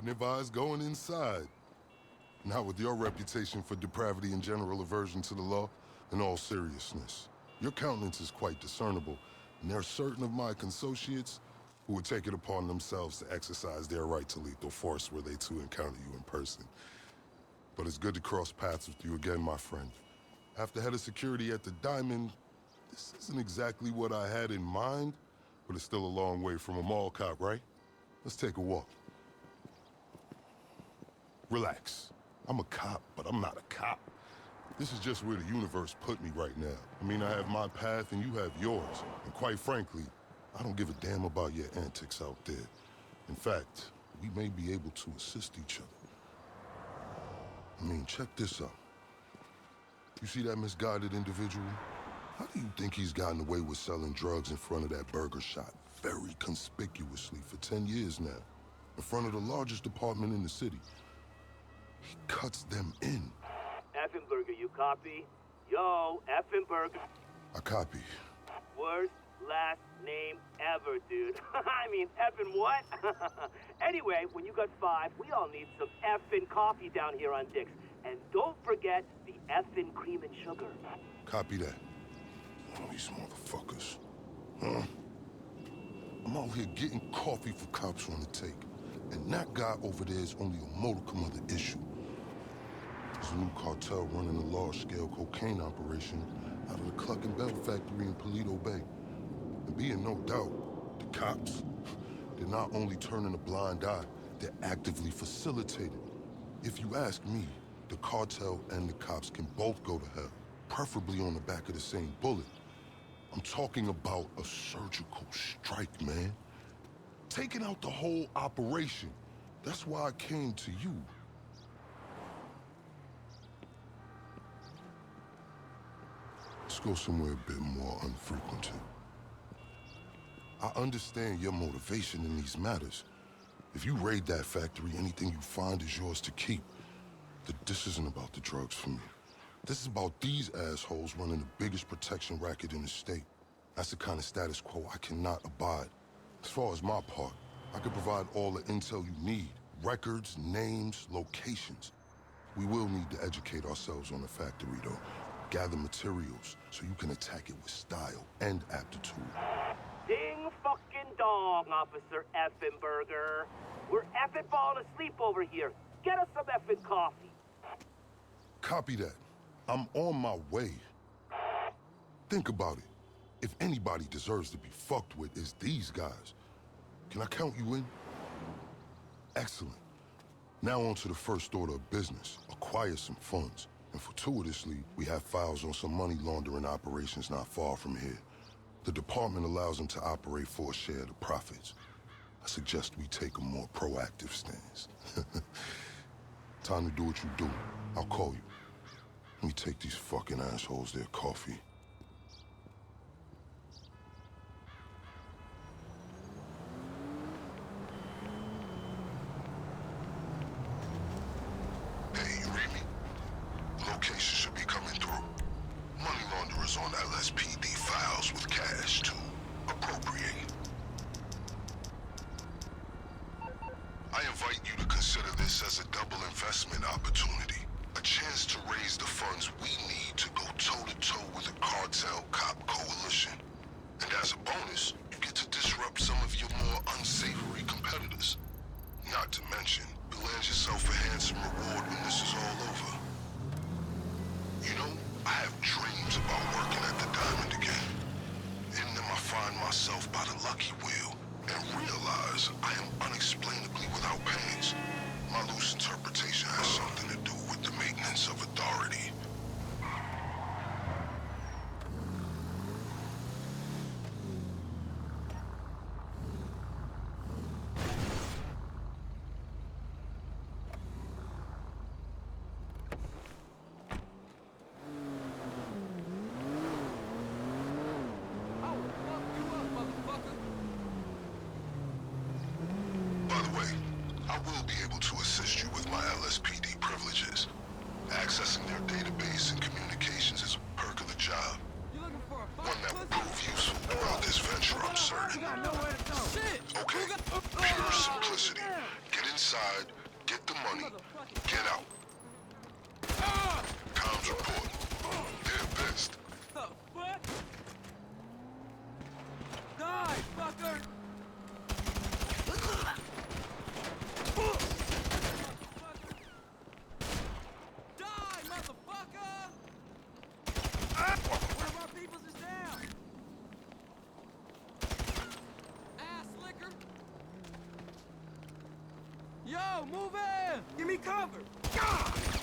Wouldn't advise going inside. Not with your reputation for depravity and general aversion to the law. In all seriousness, your countenance is quite discernible, and there are certain of my consociates who would take it upon themselves to exercise their right to lethal force were they to encounter you in person. But it's good to cross paths with you again, my friend. After head of security at the Diamond, this isn't exactly what I had in mind, but it's still a long way from a mall cop, right? Let's take a walk. Relax. I'm a cop, but I'm not a cop. This is just where the universe put me right now. I mean, I have my path and you have yours. And quite frankly, I don't give a damn about your antics out there. In fact, we may be able to assist each other. I mean, check this out. You see that misguided individual? How do you think he's gotten away with selling drugs in front of that burger shop very conspicuously for 10 years now? In front of the largest department in the city. He cuts them in. Effenberger, you copy? Yo, Effenberger. I copy. Worst last name ever, dude. I mean, effing what? Anyway, when you got 5, we all need some effing coffee down here on Dick's. And don't forget the effing cream and sugar. Copy that. Oh, these motherfuckers. Huh? I'm out here getting coffee for cops on the take. And that guy over there is only a modicum of the issue. There's a new cartel running a large-scale cocaine operation out of the Cluck and Bell factory in Paleto Bay. And be in no doubt, the cops, they're not only turning a blind eye, they're actively facilitating. If you ask me, the cartel and the cops can both go to hell, preferably on the back of the same bullet. I'm talking about a surgical strike, man. Taking out the whole operation. That's why I came to you. Let's go somewhere a bit more unfrequented. I understand your motivation in these matters. If you raid that factory, anything you find is yours to keep. This isn't about the drugs for me. This is about these assholes running the biggest protection racket in the state. That's the kind of status quo I cannot abide. As far as my part, I can provide all the intel you need. Records, names, locations. We will need to educate ourselves on the factory, though. Gather materials so you can attack it with style and aptitude. Ding fucking dong, Officer Effenberger. We're effing falling asleep over here. Get us some effing coffee. Copy that. I'm on my way. Think about it. If anybody deserves to be fucked with, it's these guys. Can I count you in? Excellent. Now on to the first order of business. Acquire some funds. And fortuitously, we have files on some money laundering operations not far from here. The department allows them to operate for a share of the profits. I suggest we take a more proactive stance. Time to do what you do. I'll call you. Let me take these fucking assholes their coffee. Hey, you read me? Location should be coming through. Money launderers on LSPD files with cash to appropriate. I invite you to consider this as a double investment opportunity. A chance to raise the funds we need to go toe-to-toe with the cartel cop coalition. And as a bonus, you get to disrupt some of your more unsavory competitors. Not to mention, you'll land yourself a handsome reward when this is all over. You know, I have dreams about working at the Diamond again. In them I find myself by the lucky wheel and realize I am unexplainably without pants. My loose interpretation has something to do with the maintenance of authority. By the way, I will be able to assist you with my LSPD privileges. Accessing their database and communications is a perk of the job. One that will prove useful throughout this venture, I'm certain. Shit! Okay, pure simplicity. Get inside. inside, get the money, get out. Comms report. They're pissed. What? Die, fucker! Die, motherfucker! One of our peoples is down! Ass liquor! Yo, move in! Give me cover! God!